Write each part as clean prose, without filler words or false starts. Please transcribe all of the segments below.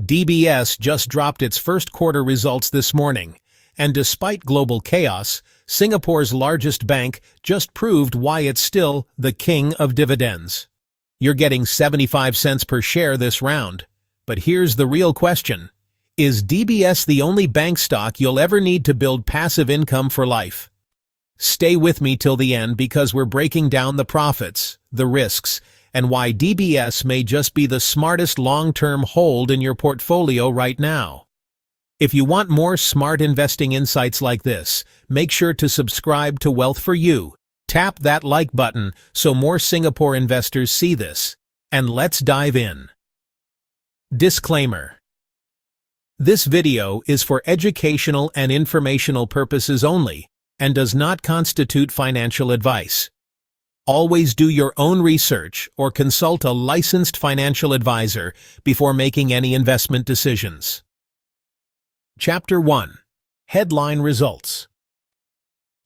DBS just dropped its first quarter results this morning, and despite global chaos, Singapore's largest bank just proved why it's still the king of dividends. You're getting 75 cents per share this round. But here's the real question. Is DBS the only bank stock you'll ever need to build passive income for life? Stay with me till the end because we're breaking down the profits, the risks, and why DBS may just be the smartest long-term hold in your portfolio right now. If you want more smart investing insights like this, make sure to subscribe to Wealth for You. Tap that like button so more Singapore investors see this. And let's dive in. Disclaimer. This video is for educational and informational purposes only and does not constitute financial advice. Always do your own research or consult a licensed financial advisor before making any investment decisions. Chapter 1. Headline Results.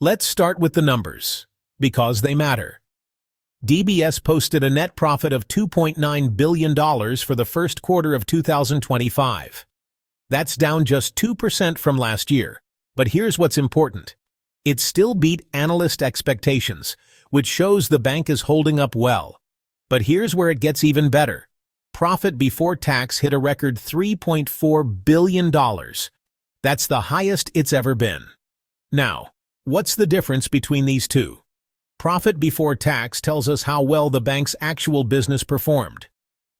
Let's start with the numbers, because they matter. DBS posted a net profit of $2.9 billion for the first quarter of 2025. That's down just 2% from last year, but here's what's important. It still beat analyst expectations, which shows the bank is holding up well. But here's where it gets even better. Profit before tax hit a record $3.4 billion. That's the highest it's ever been. Now, what's the difference between these two? Profit before tax tells us how well the bank's actual business performed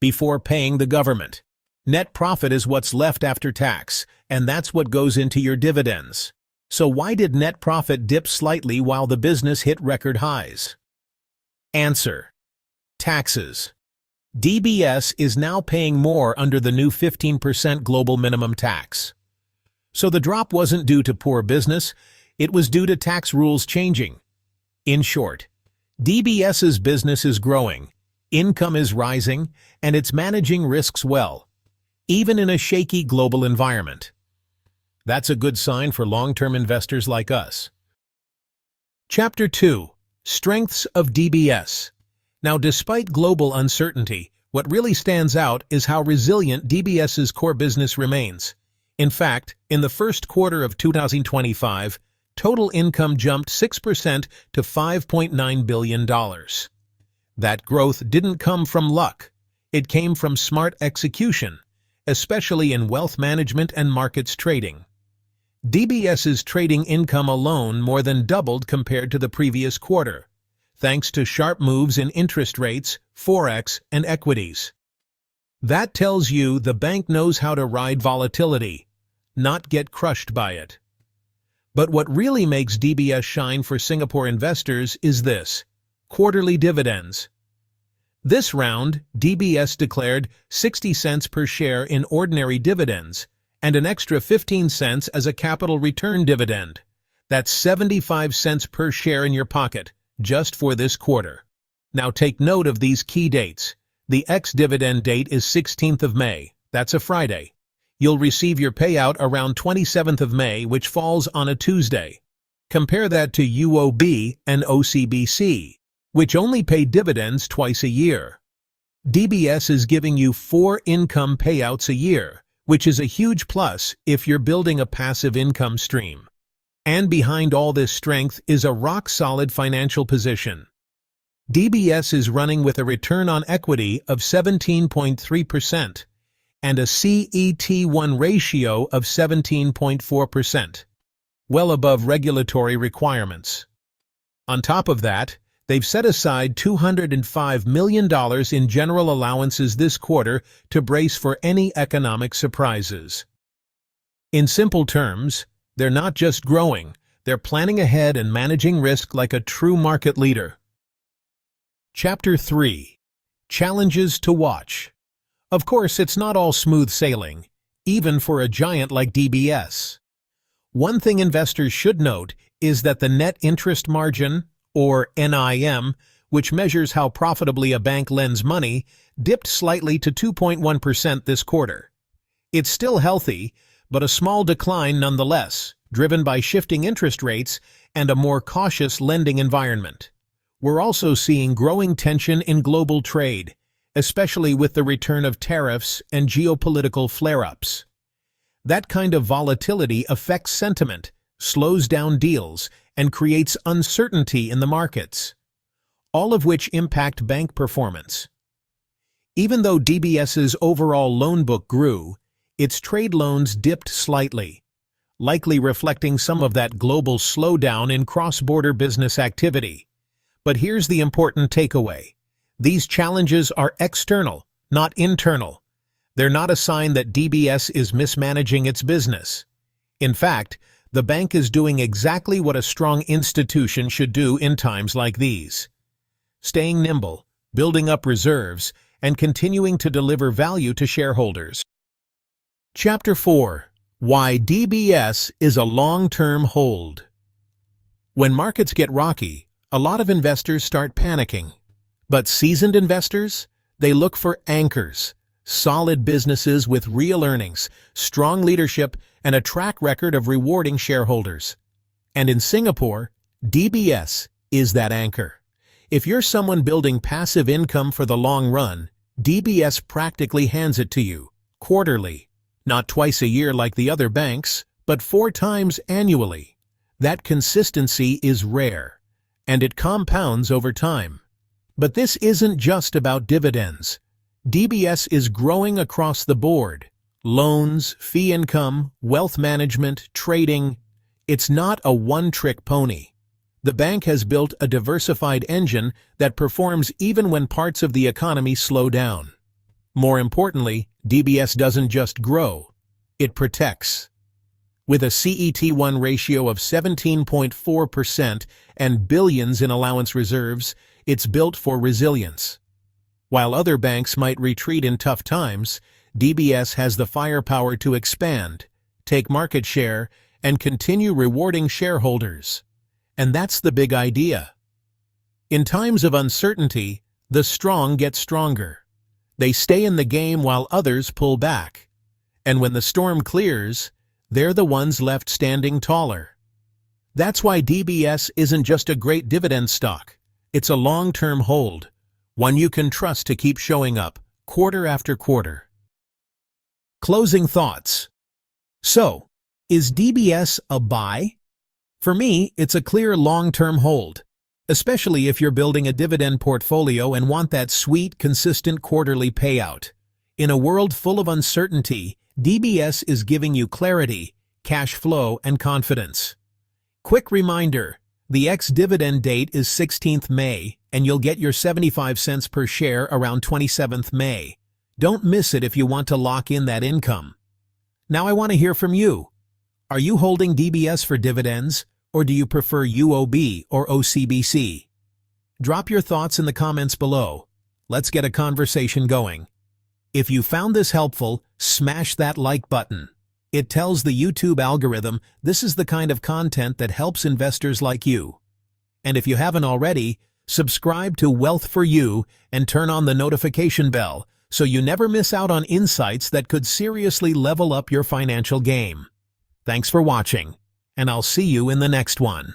before paying the government. Net profit is what's left after tax, and that's what goes into your dividends. So why did net profit dip slightly while the business hit record highs? Answer. Taxes. DBS is now paying more under the new 15% global minimum tax. So the drop wasn't due to poor business, it was due to tax rules changing. In short, DBS's business is growing, income is rising, and it's managing risks well, even in a shaky global environment. That's a good sign for long-term investors like us. Chapter 2. Strengths of DBS. Now, despite global uncertainty, what really stands out is how resilient DBS's core business remains. In fact, in the first quarter of 2025, total income jumped 6% to $5.9 billion. That growth didn't come from luck. It came from smart execution, especially in wealth management and markets trading. DBS's trading income alone more than doubled compared to the previous quarter, thanks to sharp moves in interest rates, forex, and equities. That tells you the bank knows how to ride volatility, not get crushed by it. But what really makes DBS shine for Singapore investors is this: quarterly dividends. This round, DBS declared 60 cents per share in ordinary dividends and an extra 15 cents as a capital return dividend. That's 75 cents per share in your pocket, just for this quarter. Now take note of these key dates. The ex-dividend date is 16th of May. That's a Friday. You'll receive your payout around 27th of May, which falls on a Tuesday. Compare that to UOB and OCBC, which only pay dividends twice a year. DBS is giving you 4 income payouts a year, which is a huge plus if you're building a passive income stream. And behind all this strength is a rock-solid financial position. DBS is running with a return on equity of 17.3% and a CET1 ratio of 17.4%, well above regulatory requirements. On top of that, they've set aside $205 million in general allowances this quarter to brace for any economic surprises. In simple terms, they're not just growing, they're planning ahead and managing risk like a true market leader. Chapter 3. Challenges to watch. Of course, it's not all smooth sailing, even for a giant like DBS. One thing investors should note is that the net interest margin, or NIM, which measures how profitably a bank lends money, dipped slightly to 2.1% this quarter. It's still healthy, but a small decline nonetheless, driven by shifting interest rates and a more cautious lending environment. We're also seeing growing tension in global trade, especially with the return of tariffs and geopolitical flare-ups. That kind of volatility affects sentiment, slows down deals, and creates uncertainty in the markets, all of which impact bank performance. Even though DBS's overall loan book grew, its trade loans dipped slightly, likely reflecting some of that global slowdown in cross-border business activity. But here's the important takeaway. These challenges are external, not internal. They're not a sign that DBS is mismanaging its business. In fact, the bank is doing exactly what a strong institution should do in times like these: staying nimble, building up reserves, and continuing to deliver value to shareholders. Chapter 4. Why DBS is a long-term hold. When markets get rocky, a lot of investors start panicking. But seasoned investors? They look for anchors, solid businesses with real earnings, strong leadership, and a track record of rewarding shareholders. And in Singapore, DBS is that anchor. If you're someone building passive income for the long run, DBS practically hands it to you, quarterly. Not twice a year like the other banks, but 4 times annually. That consistency is rare, and it compounds over time. But this isn't just about dividends. DBS is growing across the board. Loans, fee income, wealth management, trading. It's not a one-trick pony. The bank has built a diversified engine that performs even when parts of the economy slow down. More importantly, DBS doesn't just grow, it protects. With a CET1 ratio of 17.4% and billions in allowance reserves, it's built for resilience. While other banks might retreat in tough times, DBS has the firepower to expand, take market share, and continue rewarding shareholders. And that's the big idea. In times of uncertainty, the strong get stronger. They stay in the game while others pull back. And when the storm clears, they're the ones left standing taller. That's why DBS isn't just a great dividend stock. It's a long-term hold, one you can trust to keep showing up, quarter after quarter. Closing thoughts. So, is DBS a buy? For me, it's a clear long-term hold, especially if you're building a dividend portfolio and want that sweet, consistent quarterly payout. In a world full of uncertainty, DBS is giving you clarity, cash flow, and confidence. Quick reminder, the ex-dividend date is 16th May, and you'll get your 75 cents per share around 27th May. Don't miss it if you want to lock in that income. Now I want to hear from you. Are you holding DBS for dividends, or do you prefer UOB or OCBC? Drop your thoughts in the comments below. Let's get a conversation going. If you found this helpful, smash that like button. It tells the YouTube algorithm this is the kind of content that helps investors like you. And if you haven't already, subscribe to Wealth for You and turn on the notification bell so you never miss out on insights that could seriously level up your financial game. Thanks for watching, and I'll see you in the next one.